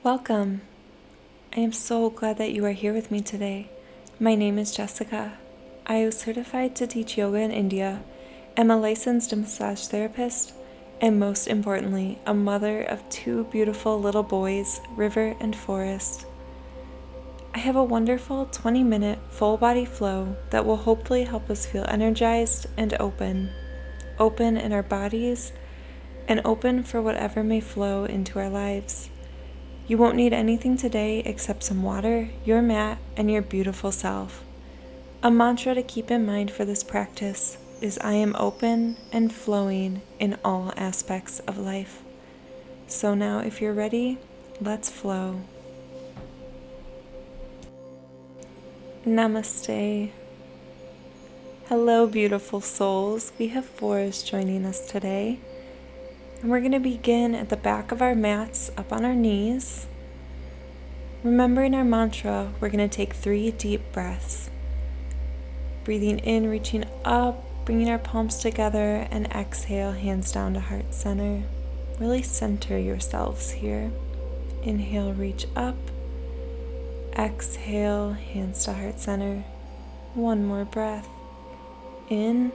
Welcome. I am so glad that you are here with me today. My name is Jessica. I am certified to teach yoga in India, am a licensed massage therapist, and most importantly, a mother of two beautiful little boys, River and Forest. I have a wonderful 20-minute full body flow that will hopefully help us feel energized and open in our bodies, and open for whatever may flow into our lives. You won't need anything today except some water, your mat, and your beautiful self. A mantra to keep in mind for this practice is I am open and flowing in all aspects of life. So now if you're ready, let's flow. Namaste. Hello, beautiful souls. We have Forest joining us today. And we're going to begin at the back of our mats, up on our knees. Remembering our mantra, we're going to take 3 deep breaths. Breathing in, reaching up, bringing our palms together, and exhale, hands down to heart center. Really center yourselves here. Inhale, reach up. Exhale, hands to heart center. One more breath. In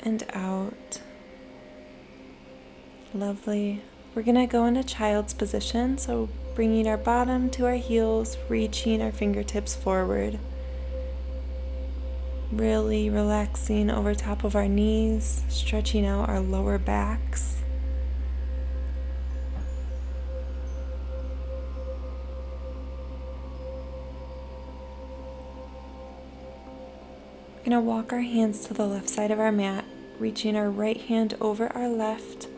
and out. Lovely. We're going to go into child's position, so bringing our bottom to our heels, reaching our fingertips forward. Really relaxing over top of our knees, stretching out our lower backs. We're going to walk our hands to the left side of our mat, reaching our right hand over our left,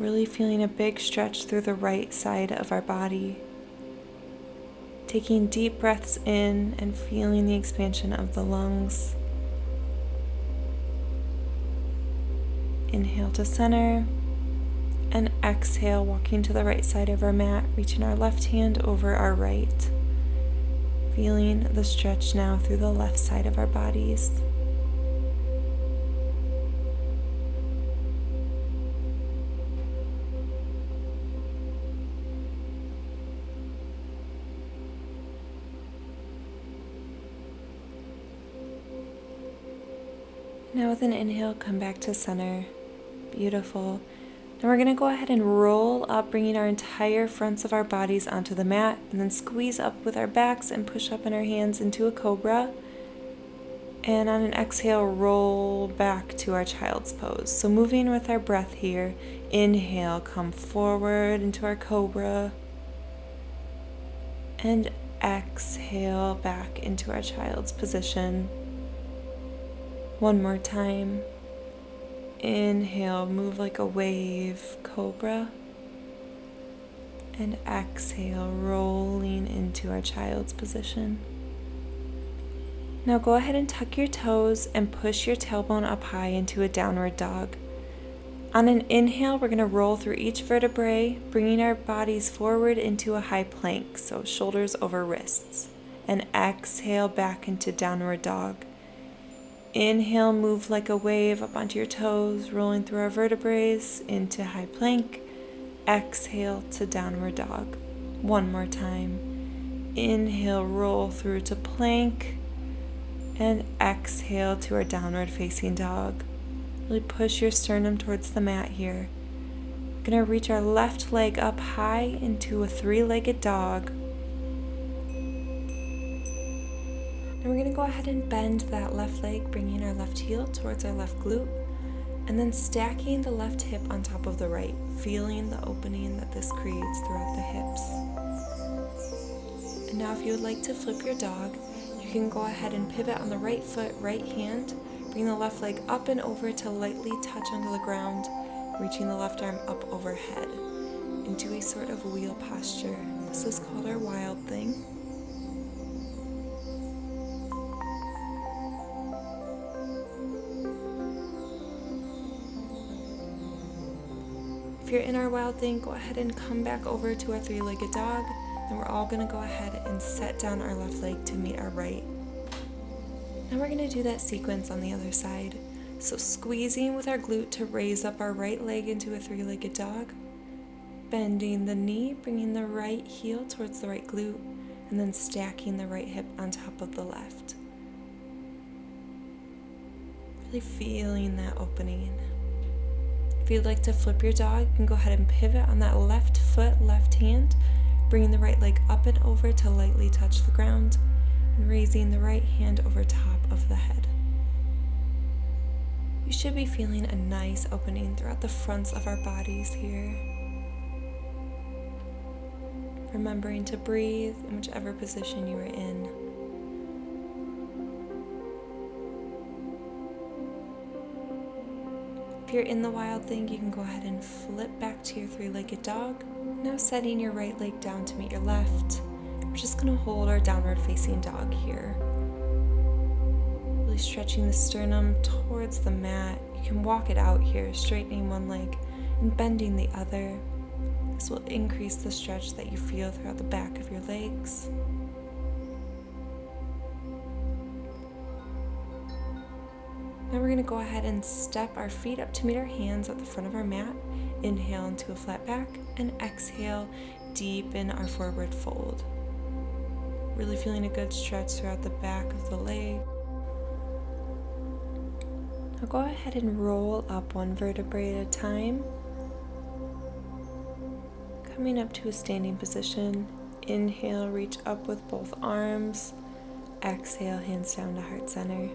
really feeling a big stretch through the right side of our body. Taking deep breaths in and feeling the expansion of the lungs. Inhale to center, and exhale, walking to the right side of our mat, reaching our left hand over our right. Feeling the stretch now through the left side of our bodies. Now with an inhale, come back to center. Beautiful. Now we're going to go ahead and roll up, bringing our entire fronts of our bodies onto the mat, and then squeeze up with our backs and push up in our hands into a cobra. And on an exhale, roll back to our child's pose. So moving with our breath here, inhale, come forward into our cobra. And exhale back into our child's position. One more time. Inhale, move like a wave, cobra. And exhale, rolling into our child's position. Now go ahead and tuck your toes and push your tailbone up high into a downward dog. On an inhale, we're going to roll through each vertebrae, bringing our bodies forward into a high plank, so shoulders over wrists. And exhale back into downward dog. Inhale, move like a wave up onto your toes, rolling through our vertebrae into high plank. Exhale to downward dog. One more time. Inhale, roll through to plank. And exhale to our downward facing dog. Really push your sternum towards the mat here. We're going to reach our left leg up high into a 3-legged dog. And we're going to go ahead and bend that left leg, bringing our left heel towards our left glute, and then stacking the left hip on top of the right, feeling the opening that this creates throughout the hips. And now if you would like to flip your dog, you can go ahead and pivot on the right foot, right hand, bring the left leg up and over to lightly touch onto the ground, reaching the left arm up overhead into a sort of wheel posture. This is called our wild thing. If you're in our wild thing, go ahead and come back over to our 3-legged dog, and we're all going to go ahead and set down our left leg to meet our right. Now we're going to do that sequence on the other side. So squeezing with our glute to raise up our right leg into a 3-legged dog, Bending the knee, bringing the right heel towards the right glute, and then stacking the right hip on top of the left. Really feeling that opening. If you'd like to flip your dog, you can go ahead and pivot on that left foot, left hand, bringing the right leg up and over to lightly touch the ground, and raising the right hand over top of the head. We should be feeling a nice opening throughout the fronts of our bodies here. Remembering to breathe in whichever position you are in. If you're in the wild thing, you can go ahead and flip back to your three-legged dog. Now setting your right leg down to meet your left. We're just going to hold our downward facing dog here. Really stretching the sternum towards the mat. You can walk it out here, straightening one leg and bending the other. This will increase the stretch that you feel throughout the back of your legs. Now we're going to go ahead and step our feet up to meet our hands at the front of our mat. Inhale into a flat back and exhale, deepen our forward fold. Really feeling a good stretch throughout the back of the leg. Now go ahead and roll up one vertebrae at a time. Coming up to a standing position. Inhale, reach up with both arms. Exhale, hands down to heart center.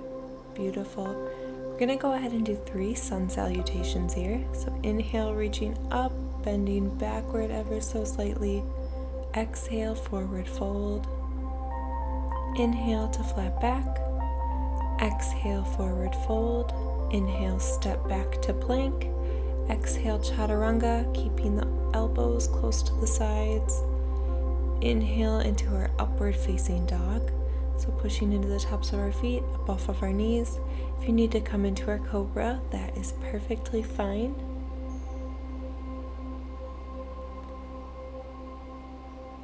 Beautiful. We're going to go ahead and do 3 sun salutations here. So inhale, reaching up, bending backward ever so slightly. Exhale, forward fold. Inhale to flat back. Exhale, forward fold. Inhale, step back to plank. Exhale, chaturanga, keeping the elbows close to the sides. Inhale into our upward facing dog. So pushing into the tops of our feet, up off of our knees. If you need to come into our cobra, that is perfectly fine.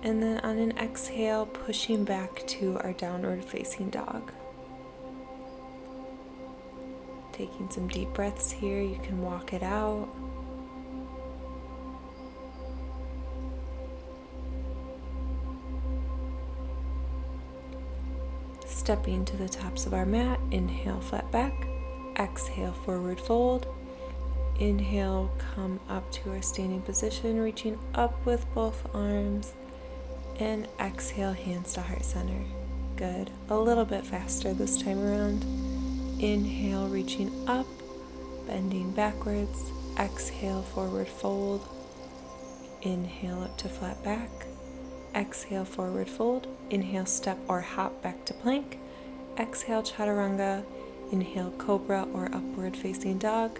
And then on an exhale, pushing back to our downward facing dog. Taking some deep breaths here, you can walk it out. Stepping to the tops of our mat, inhale, flat back. Exhale, forward fold. Inhale, come up to our standing position, reaching up with both arms. And exhale, hands to heart center. Good. A little bit faster this time around. Inhale, reaching up, bending backwards. Exhale, forward fold. Inhale, up to flat back. Exhale, forward fold. Inhale, step or hop back to plank. Exhale, chaturanga. Inhale, cobra or upward facing dog.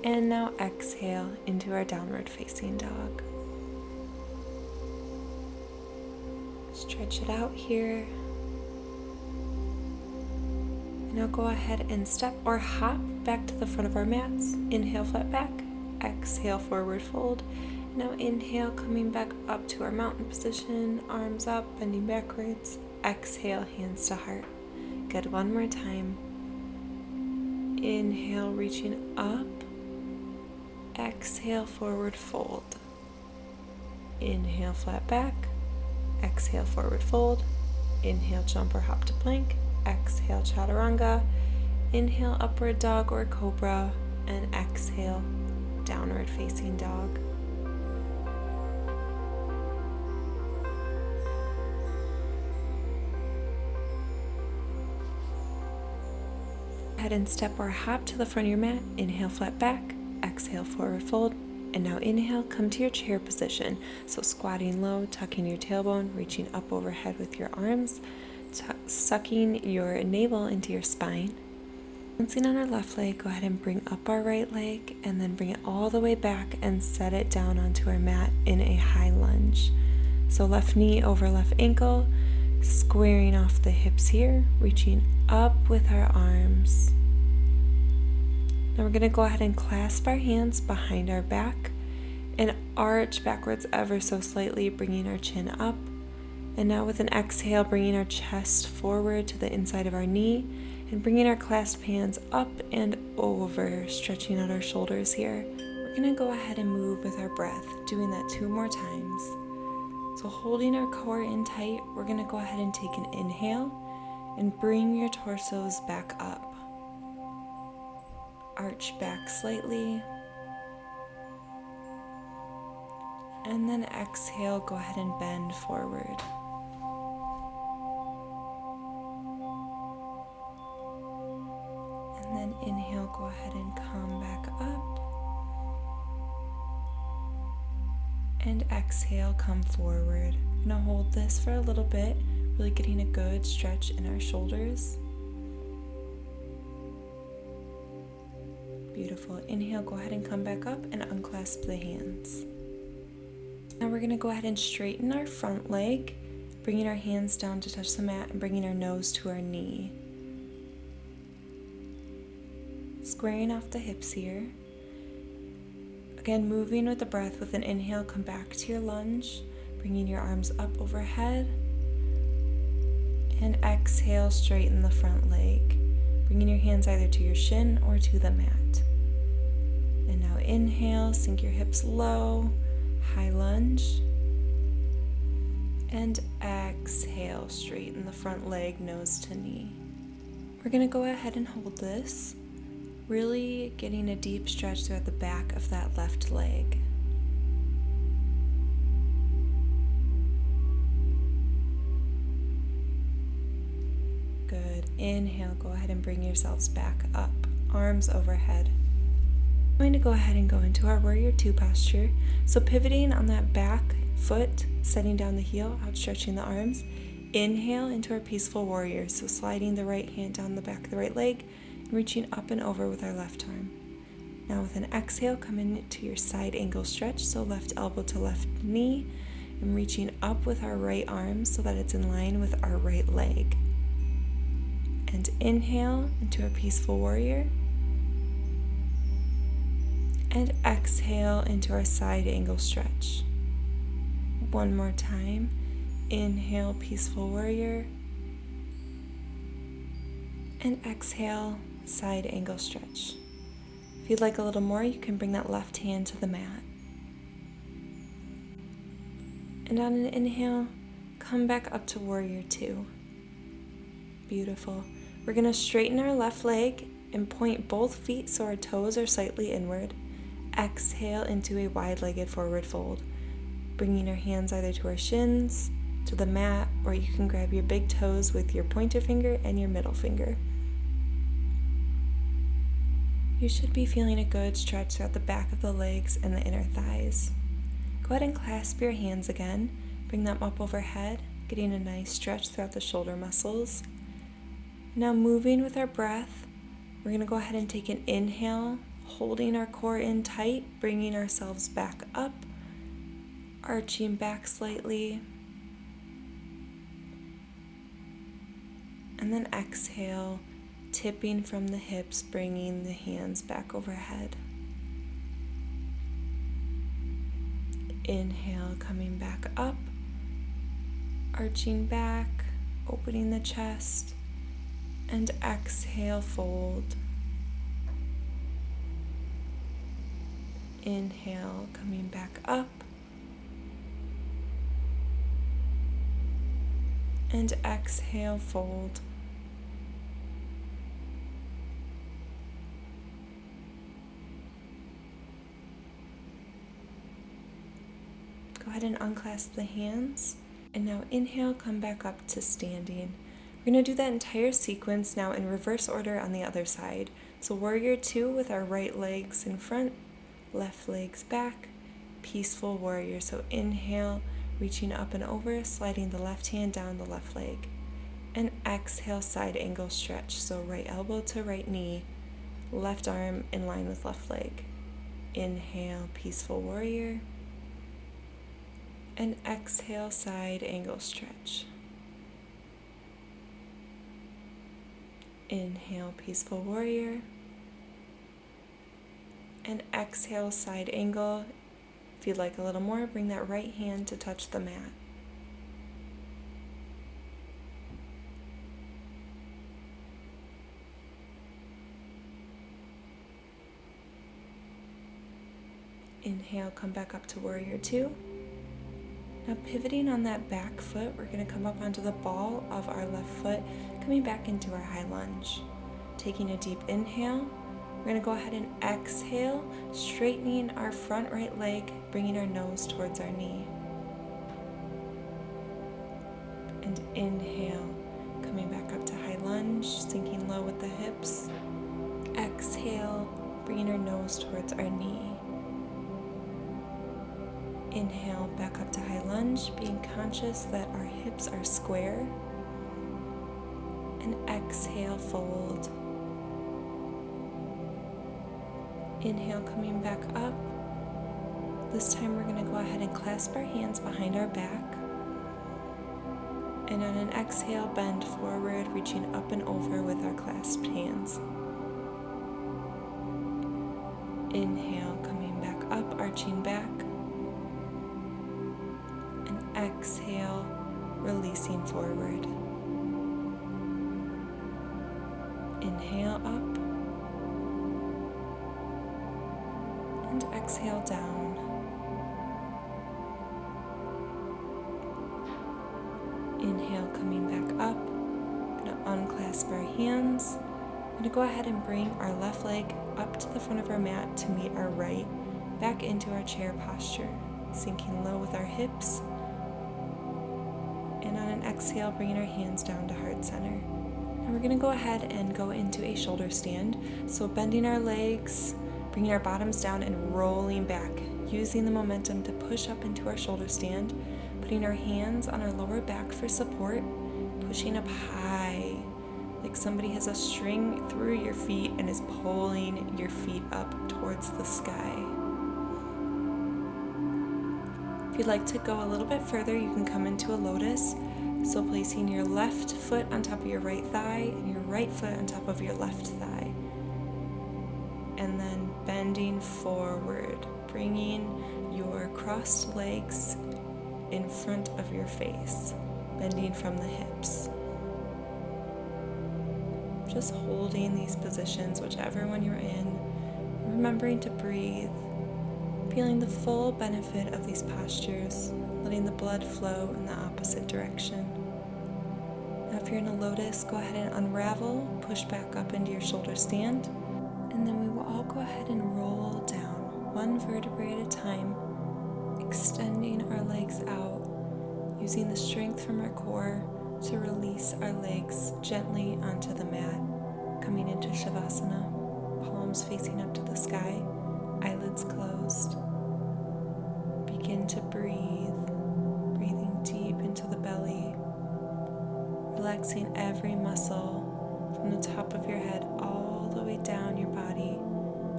And now exhale into our downward facing dog. Stretch it out here. And now go ahead and step or hop back to the front of our mats. Inhale, flat back. Exhale, forward fold. Now inhale, coming back up to our mountain position, arms up, bending backwards. Exhale, hands to heart. Good, one more time. Inhale, reaching up. Exhale, forward fold. Inhale, flat back. Exhale, forward fold. Inhale, jump or hop to plank. Exhale, chaturanga. Inhale, upward dog or cobra. And exhale, downward facing dog. Go ahead and step or hop to the front of your mat. Inhale, flat back. Exhale, forward fold. And now inhale, come to your chair position. So squatting low, tucking your tailbone, reaching up overhead with your arms, sucking your navel into your spine. Balancing on our left leg, go ahead and bring up our right leg and then bring it all the way back and set it down onto our mat in a high lunge. So left knee over left ankle, squaring off the hips here, reaching up with our arms. Now we're going to go ahead and clasp our hands behind our back and arch backwards ever so slightly, bringing our chin up. And now with an exhale, bringing our chest forward to the inside of our knee and bringing our clasped hands up and over, stretching out our shoulders here. We're We're going to go ahead and move with our breath, doing that 2 more times. So holding our core in tight, we're going to go ahead and take an inhale and bring your torsos back up. Arch back slightly. And then exhale, go ahead and bend forward. And then inhale, go ahead and come back up. And exhale, come forward. I'm going to hold this for a little bit, really getting a good stretch in our shoulders. Beautiful. Inhale, go ahead and come back up and unclasp the hands. Now we're going to go ahead and straighten our front leg, bringing our hands down to touch the mat and bringing our nose to our knee. Squaring off the hips here. Again, moving with the breath. With an inhale, come back to your lunge, bringing your arms up overhead. And exhale, straighten the front leg, bringing your hands either to your shin or to the mat. And now inhale, sink your hips low, high lunge. And exhale, straighten the front leg, nose to knee. We're going to go ahead and hold this, really getting a deep stretch throughout the back of that left leg. Good. Inhale, go ahead and bring yourselves back up, arms overhead. I'm going to go ahead and go into our Warrior 2 posture. So pivoting on that back foot, setting down the heel, outstretching the arms. Inhale into our Peaceful Warrior. So sliding the right hand down the back of the right leg and reaching up and over with our left arm. Now with an exhale, come into your side angle stretch. So left elbow to left knee and reaching up with our right arm so that it's in line with our right leg. And inhale into our Peaceful Warrior. And exhale into our side angle stretch. One more time. Inhale, Peaceful Warrior. And exhale, side angle stretch. If you'd like a little more, you can bring that left hand to the mat. And on an inhale, come back up to Warrior 2. Beautiful. We're going to straighten our left leg and point both feet so our toes are slightly inward. Exhale into a wide-legged forward fold, bringing our hands either to our shins, to the mat, or you can grab your big toes with your pointer finger and your middle finger. You should be feeling a good stretch throughout the back of the legs and the inner thighs. Go ahead and clasp your hands again, bring them up overhead, getting a nice stretch throughout the shoulder muscles. Now moving with our breath, we're going to go ahead and take an inhale, holding our core in tight, bringing ourselves back up, arching back slightly. And then exhale, tipping from the hips, bringing the hands back overhead. Inhale, coming back up, arching back, opening the chest, and exhale, fold. Inhale, coming back up, and exhale, fold. Go ahead and unclasp the hands, and now inhale, come back up to standing. We're going to do that entire sequence now in reverse order on the other side. So Warrior 2 with our right legs in front, left legs back, Peaceful Warrior. So inhale, reaching up and over, sliding the left hand down the left leg. And exhale, side angle stretch. So right elbow to right knee, left arm in line with left leg. Inhale, Peaceful Warrior. And exhale, side angle stretch. Inhale, Peaceful Warrior. And exhale, side angle. If you'd like a little more, bring that right hand to touch the mat. Inhale, come back up to warrior two. Now pivoting on that back foot, we're going to come up onto the ball of our left foot, coming back into our high lunge. Taking a deep inhale, we're going to go ahead and exhale, straightening our front right leg, bringing our nose towards our knee. And inhale, coming back up to high lunge, sinking low with the hips. Exhale, bringing our nose towards our knee. Inhale, back up to high lunge, being conscious that our hips are square. And exhale, fold. Inhale, coming back up. This time we're going to go ahead and clasp our hands behind our back. And on an exhale, bend forward, reaching up and over with our clasped hands. Inhale, coming back up, arching back. And exhale, releasing forward. Inhale up. And exhale down. Inhale, coming back up. We're going to unclasp our hands. We're going to go ahead and bring our left leg up to the front of our mat to meet our right, back into our chair posture, sinking low with our hips. And on an exhale, bringing our hands down to heart center. And we're going to go ahead and go into a shoulder stand. So bending our legs, bringing our bottoms down and rolling back, using the momentum to push up into our shoulder stand, putting our hands on our lower back for support, pushing up high, like somebody has a string through your feet and is pulling your feet up towards the sky. If you'd like to go a little bit further, you can come into a lotus. So placing your left foot on top of your right thigh and your right foot on top of your left thigh. And then bending forward, bringing your crossed legs in front of your face, bending from the hips. Just holding these positions, whichever one you're in, remembering to breathe, feeling the full benefit of these postures, letting the blood flow in the opposite direction. Now if you're in a lotus, go ahead and unravel, push back up into your shoulder stand, and then we will all go ahead and roll down, one vertebrae at a time, extending our legs out, using the strength from our core to release our legs gently onto the mat, coming into Shavasana, palms facing up to the sky, eyelids closed. Begin to breathe, breathing deep into the belly, relaxing every muscle from the top of your head all the way down your body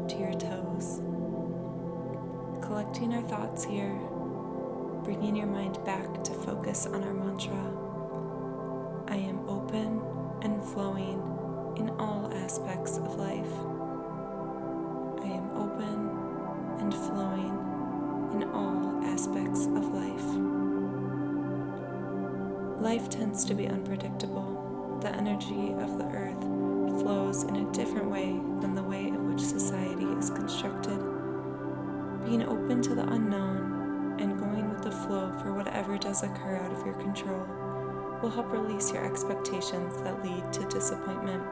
to your toes. Collecting our thoughts here, bringing your mind back to focus on our mantra. I am open and flowing in all aspects of life. I am open and flowing in all aspects of life. Life tends to be unpredictable. The energy of the earth flows in a different way than the way in which society is constructed. Being open to the unknown and going with the flow for whatever does occur out of your control will help release your expectations that lead to disappointment,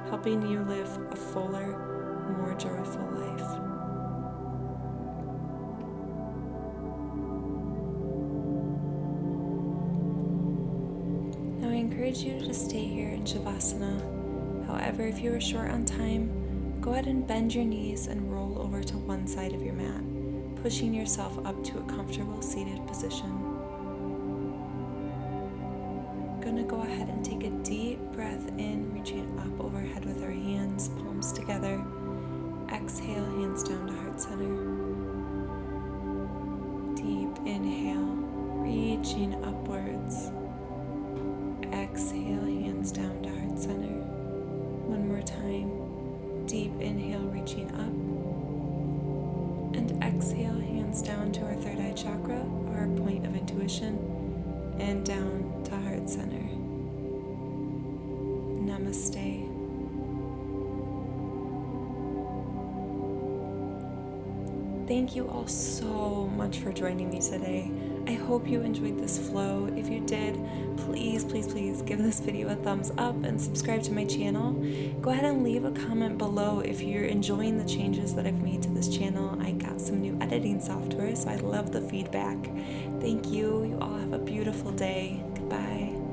helping you live a fuller, more joyful life. Now I encourage you to stay here in Shavasana. However, if you are short on time, go ahead and bend your knees and roll over to one side of your mat, pushing yourself up to a comfortable seated position. Going to go ahead and take a deep breath in, reaching up overhead with our hands, palms together. Exhale, hands down to heart center. Deep inhale, reaching upwards. Exhale, hands down to heart center. One more time. Deep inhale, reaching up. And exhale, hands down to our third eye chakra, or our point of intuition, and down to heart center. Namaste. Thank you all so much for joining me today. I hope you enjoyed this flow. If you did, please, please, please give this video a thumbs up and subscribe to my channel. Go ahead and leave a comment below if you're enjoying the changes that I've made to this channel. I got some new editing software, so I love the feedback. Thank you. You all have a beautiful day. Goodbye.